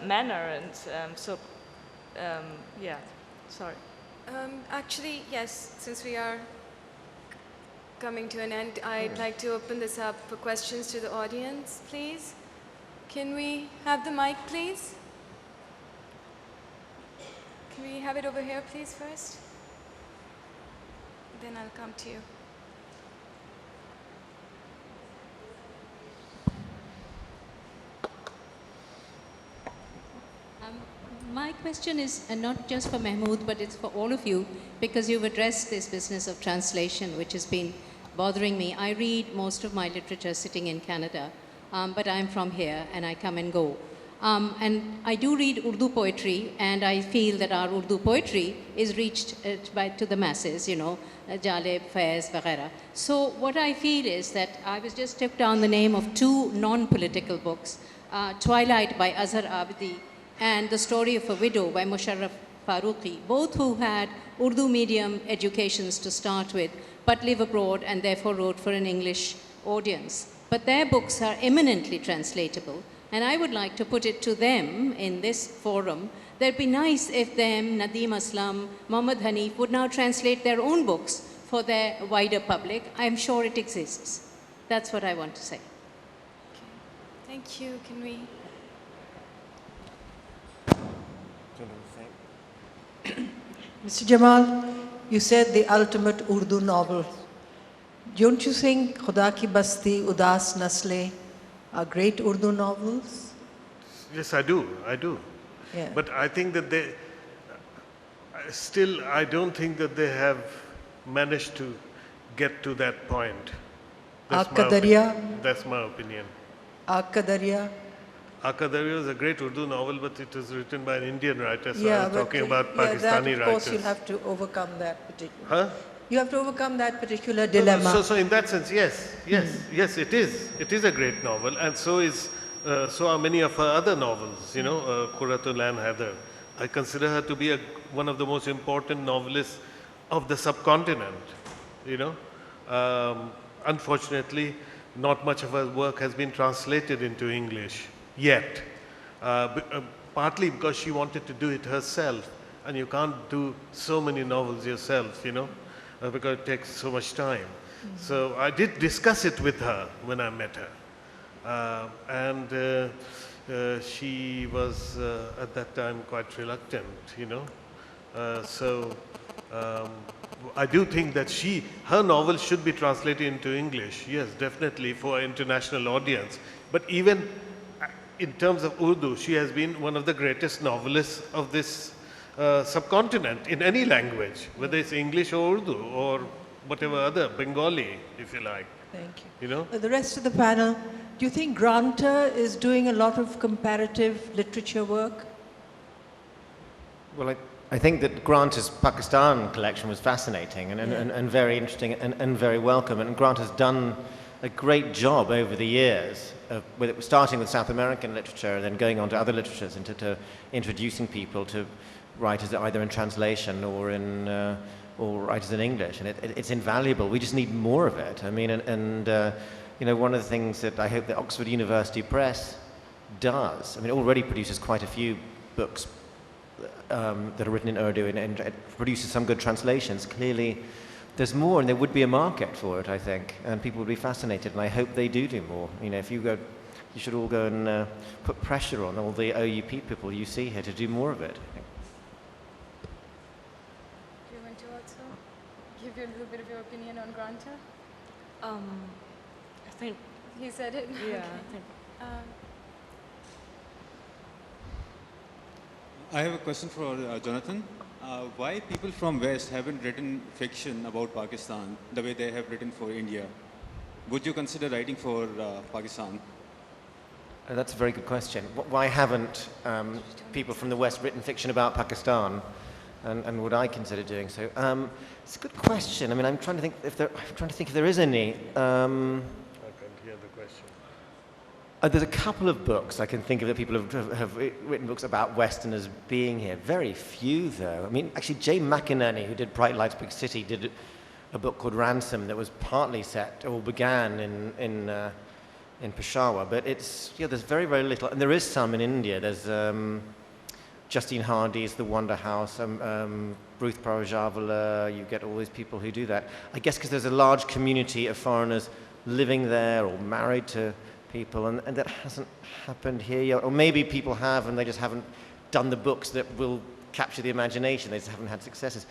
manner. And yeah, sorry. Actually, yes, since we are coming to an end, I'd like to open this up for questions to the audience, please. Can we have the mic, please? Can we have it over here, please, first? Then I'll come to you. My question is not just for Mahmood, but it's for all of you, because you've addressed this business of translation, which has been bothering me. I read most of my literature sitting in Canada, but I'm from here and I come and go. And I do read Urdu poetry, and I feel that our Urdu poetry is reached to the masses, you know, Jaleb, Faiz, Vaghaira. So what I feel is that I was just took down the name of two non-political books, Twilight by Azhar Abdi and The Story of a Widow by Musharraf Farooqi, both who had Urdu medium educations to start with, but live abroad and therefore wrote for an English audience. But their books are eminently translatable, and I would like to put it to them in this forum that it'd be nice if them, Nadeem Aslam, Mohammad Hanif, would now translate their own books for their wider public. I'm sure it exists. That's what I want to say. Okay. Thank you. Can we... Mr. Jamal, you said the ultimate Urdu novel. Don't you think Khuda Ki Basti, Udas Nasle are great Urdu novels? Yes, I do. Yeah. But I think that I don't think that they have managed to get to that point. That's my opinion. Aag Ka Darya. Aag Ka Darya is a great Urdu novel, but it was written by an Indian writer, so Yeah, I was talking about that, Pakistani of course, writers. you'll have to overcome that particular. Huh? You have to overcome that particular dilemma. So in that sense, yes, it is. It is a great novel, and so are many of her other novels. You know, Qurratul Ain Haider. I consider her to be one of the most important novelists of the subcontinent. You know, unfortunately, not much of her work has been translated into English yet. Partly because she wanted to do it herself, and you can't do so many novels yourself. You know. Because it takes so much time. Mm-hmm. So I did discuss it with her when I met her. And she was at that time quite reluctant, you know. I do think that her novel should be translated into English, yes, definitely for an international audience. But even in terms of Urdu, she has been one of the greatest novelists of this subcontinent in any language, whether it's English or Urdu or whatever other, Bengali, if you like. Thank you. You know? The rest of the panel, do you think Granta is doing a lot of comparative literature work? Well, I think that Granta's Pakistan collection was fascinating and very interesting and very welcome. And Grant has done a great job over the years, starting with South American literature and then going on to other literatures and to introducing people to writers either in translation or writers in English, and it's invaluable. We just need more of it. I mean, you know, one of the things that I hope that Oxford University Press does, I mean, it already produces quite a few books that are written in Urdu and it produces some good translations. Clearly, there's more, and there would be a market for it, I think, and people would be fascinated, and I hope they do more. You know, if you go, you should all go and put pressure on all the OUP people you see here to do more of it. Give you a little bit of your opinion on Granta? I think... He said it? Yeah, Okay. I think... I have a question for Jonathan. Why people from West haven't written fiction about Pakistan the way they have written for India? Would you consider writing for Pakistan? That's a very good question. Why haven't people from the West written fiction about Pakistan? And would I consider doing so? It's a good question. I mean, I'm trying to think if there is any. I can't hear the question. There's a couple of books I can think of that people have written books about Westerners being here. Very few, though. I mean, actually, Jay McInerney, who did Bright Lights, Big City, did a book called Ransom that was partly set or began in Peshawar, but it's, yeah, there's very, very little, and there is some in India. There's Justine Hardy's The Wonder House, Ruth Parajavala, you get all these people who do that. I guess because there's a large community of foreigners living there or married to people, and that hasn't happened here yet. Or maybe people have, and they just haven't done the books that will capture the imagination. They just haven't had successes.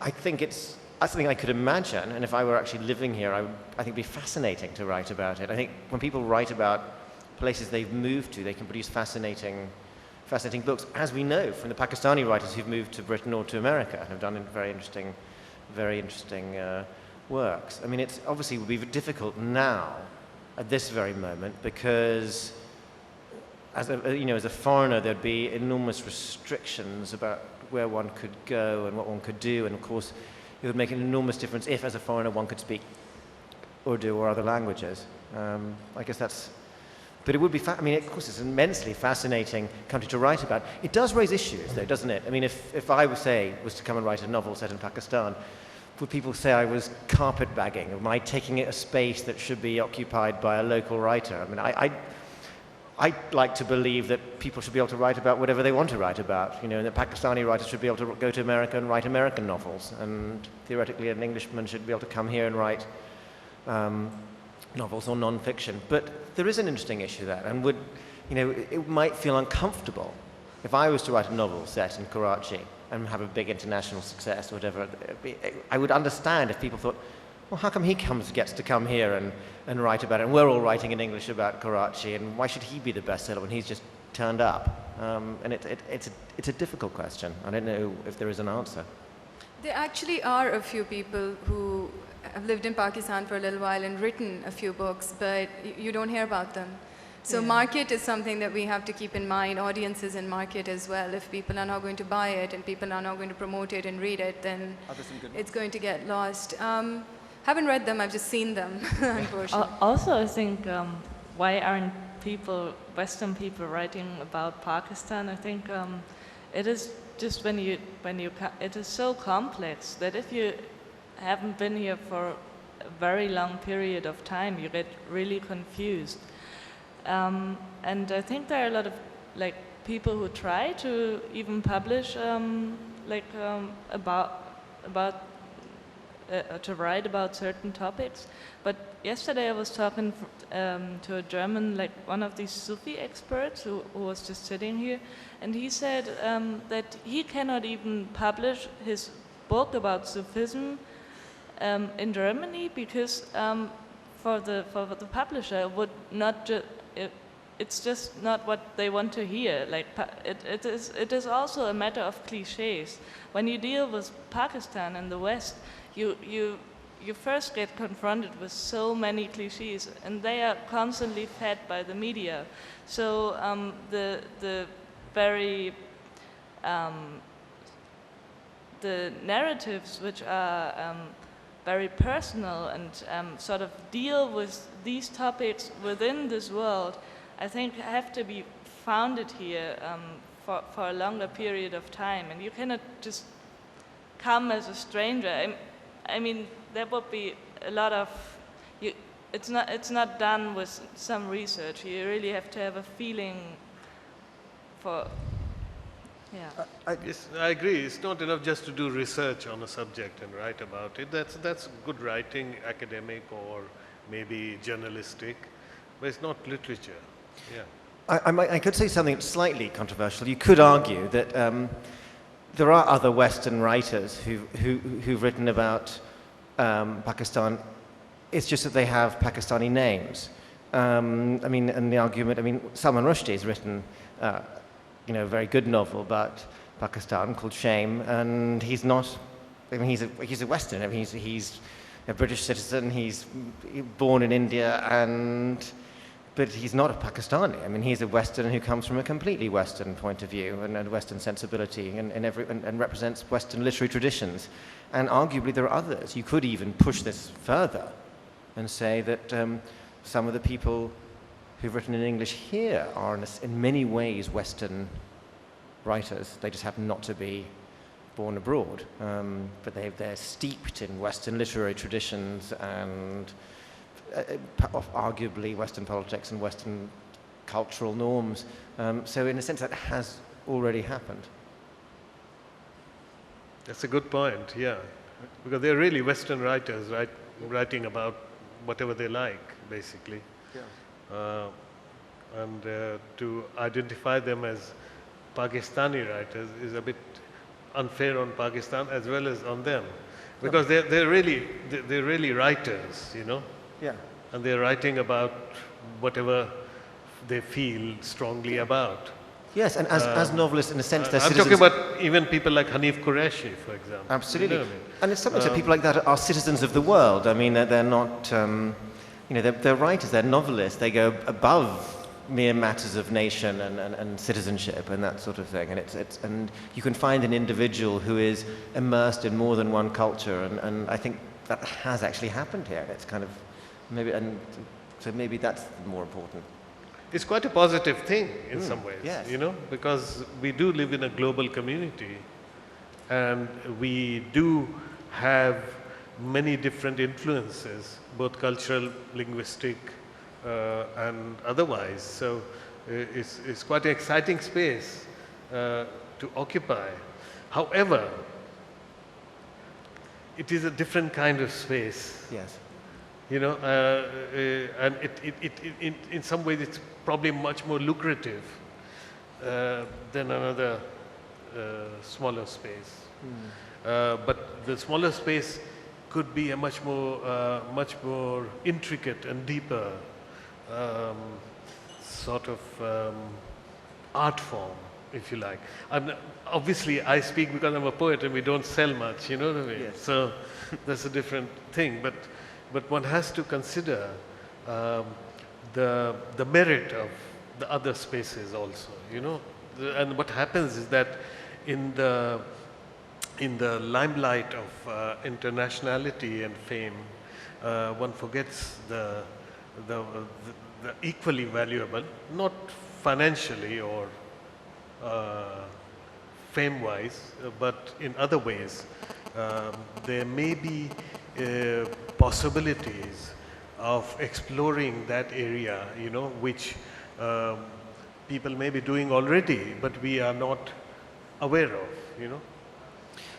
I think it's something I could imagine, and if I were actually living here, I think it'd be fascinating to write about it. I think when people write about places they've moved to, they can produce fascinating books, as we know from the Pakistani writers who've moved to Britain or to America and have done very interesting works. I mean, it's obviously would be difficult now, at this very moment, because as a foreigner, there'd be enormous restrictions about where one could go and what one could do, and of course, it would make an enormous difference if, as a foreigner, one could speak Urdu or other languages. I guess that's. But it would be, I mean, of course, it's an immensely fascinating country to write about. It does raise issues, though, doesn't it? I mean, if I was to come and write a novel set in Pakistan, would people say I was carpetbagging? Am I taking a space that should be occupied by a local writer? I mean, I'd like to believe that people should be able to write about whatever they want to write about, and that Pakistani writers should be able to go to America and write American novels, and theoretically an Englishman should be able to come here and write novels or non-fiction. But there is an interesting issue there, and it might feel uncomfortable if I was to write a novel set in Karachi and have a big international success or whatever. I would understand if people thought, well, how come he gets to come here and write about it, and we're all writing in English about Karachi, and why should he be the bestseller when he's just turned up? And it's a difficult question. I don't know if there is an answer. There actually are a few people who have lived in Pakistan for a little while and written a few books, but you don't hear about them. So market is something that we have to keep in mind, audiences and market as well. If people are not going to buy it and people are not going to promote it and read it, then it's going to get lost. Haven't read them, I've just seen them, unfortunately. Also, I think why aren't Western people writing about Pakistan? I think it is just it is so complex that if you haven't been here for a very long period of time, you get really confused. And I think there are a lot of people who try to even publish to write about certain topics. But yesterday I was talking to a German, one of these Sufi experts who was just sitting here, and he said that he cannot even publish his book about Sufism in Germany because for the publisher would not it's just not what they want to hear. It is also a matter of cliches. When you deal with Pakistan and the West, you first get confronted with so many cliches, and they are constantly fed by the media. So the narratives which are very personal and sort of deal with these topics within this world, I think have to be founded here for a longer period of time. And you cannot just come as a stranger. I mean, there would be a lot of, it's not done with some research. You really have to have a feeling for, yeah. Yes, I agree. It's not enough just to do research on a subject and write about it. That's good writing, academic or maybe journalistic, but it's not literature. Yeah. I could say something slightly controversial. You could argue that there are other Western writers who've written about Pakistan. It's just that they have Pakistani names. And the argument, Salman Rushdie has written a very good novel about Pakistan called Shame, and he's not, he's a Western. He's a British citizen, he's born in India, but he's not a Pakistani. He's a Western who comes from a completely Western point of view and a Western sensibility and represents Western literary traditions. And arguably there are others. You could even push this further and say that some of the people who've written in English here are in many ways Western writers. They just happen not to be born abroad. But they're steeped in Western literary traditions and of arguably Western politics and Western cultural norms. So in a sense, that has already happened. That's a good point, yeah. Because they're really Western writers, right? Writing about whatever they like, basically. And to identify them as Pakistani writers is a bit unfair on Pakistan as well as on them. Because they're really writers, you know? Yeah. And they're writing about whatever they feel strongly about. Yes, and as novelists, in a sense, they're I'm citizens. talking about even people like Hanif Qureshi, for example. Absolutely. You know what I mean? And it's something that people like that are citizens of the world. I mean, they're not, they're writers, they're novelists. They go above mere matters of nation and citizenship and that sort of thing. And you can find an individual who is immersed in more than one culture. And I think that has actually happened here. It's kind of so maybe that's more important. It's quite a positive thing in some ways, yes. you know, because we do live in a global community and we do have many different influences, both cultural, linguistic, and otherwise. So it's quite an exciting space to occupy. However, it is a different kind of space. Yes. You know, and in some ways it's probably much more lucrative than another smaller space. But the smaller space could be a much more intricate and deeper sort of art form, if you like. Obviously, I speak because I'm a poet and we don't sell much, you know what I mean? Yes. So that's a different thing. But one has to consider the merit of the other spaces also, you know. And what happens is that in the limelight of internationality and fame, one forgets the equally valuable, not financially or fame-wise, but in other ways. There may be possibilities of exploring that area, you know, which people may be doing already, but we are not aware of, you know.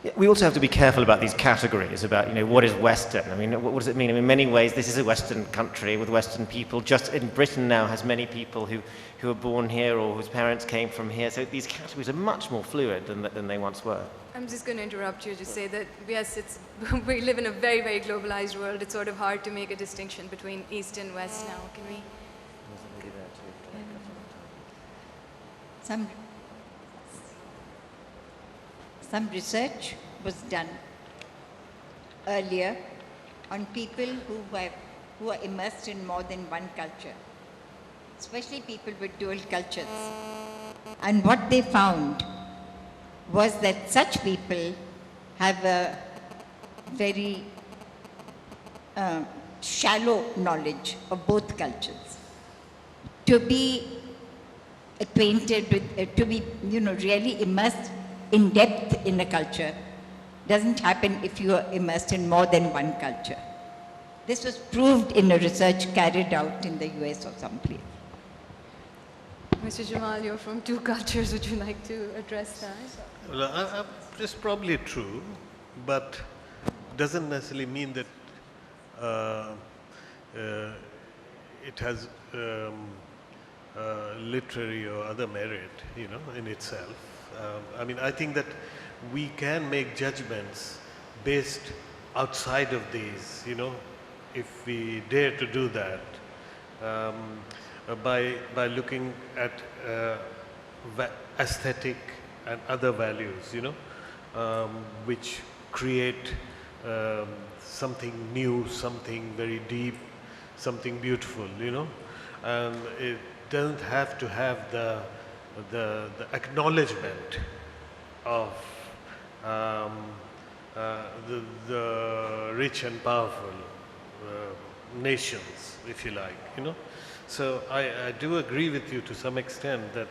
Yeah, we also have to be careful about these categories, about, what is Western? I mean, what does it mean? I mean, in many ways, this is a Western country with Western people. Just in Britain now has many people who are born here or whose parents came from here. So these categories are much more fluid than they once were. I'm just going to interrupt you to say that, yes, we live in a very, very globalized world. It's sort of hard to make a distinction between East and West now. Can we? Some research was done earlier on people who are immersed in more than one culture, especially people with dual cultures. And what they found was that such people have a very shallow knowledge of both cultures. To be acquainted with, to be, really immersed in depth in a culture doesn't happen if you are immersed in more than one culture. This was proved in a research carried out in the US or someplace. Mr. Jamal, you're from two cultures. Would you like to address that? Well, it's probably true, but doesn't necessarily mean that it has literary or other merit, in itself. I mean, I think that we can make judgments based outside of these, if we dare to do that, by looking at aesthetic and other values, which create something new, something very deep, something beautiful, and it doesn't have to have the acknowledgement of the rich and powerful nations, if you like, So I do agree with you to some extent that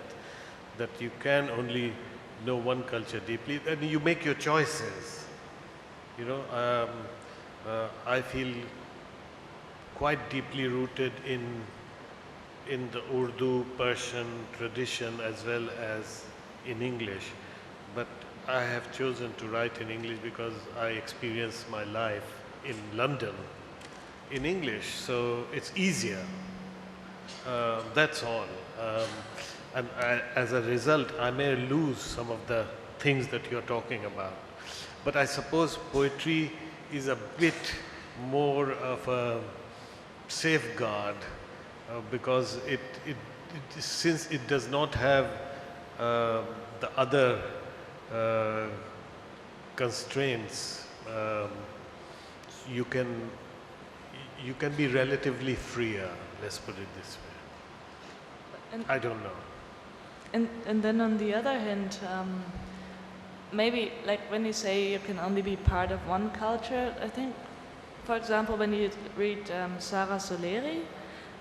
you can only know one culture deeply, and you make your choices. I feel quite deeply rooted in the Urdu, Persian tradition as well as in English. But I have chosen to write in English because I experienced my life in London in English, so it's easier. That's all. And as a result, I may lose some of the things that you're talking about. But I suppose poetry is a bit more of a safeguard because since it does not have the other constraints, you can be relatively freer, let's put it this way. And- I don't know. And then on the other hand, maybe like when you say you can only be part of one culture, I think, for example, when you read Sara Soleri,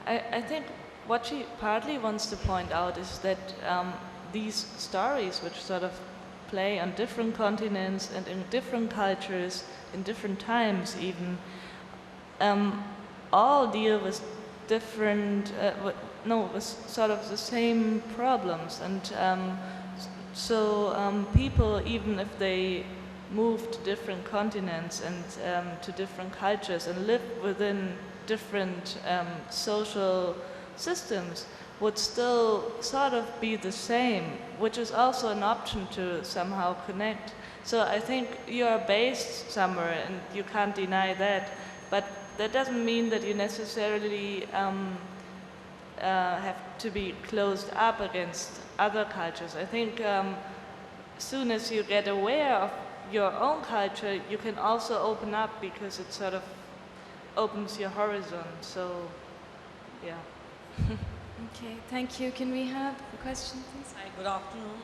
I think what she partly wants to point out is that these stories, which sort of play on different continents and in different cultures, in different times even, all deal with different, with sort of the same problems. And so people, even if they move to different continents and to different cultures and live within different social systems, would still sort of be the same, which is also an option to somehow connect. So I think you are based somewhere and you can't deny that, but that doesn't mean that you necessarily have to be closed up against other cultures. I think as soon as you get aware of your own culture, you can also open up because it sort of opens your horizon. So, yeah. Okay, thank you. Can we have a question, please? Hi, good afternoon.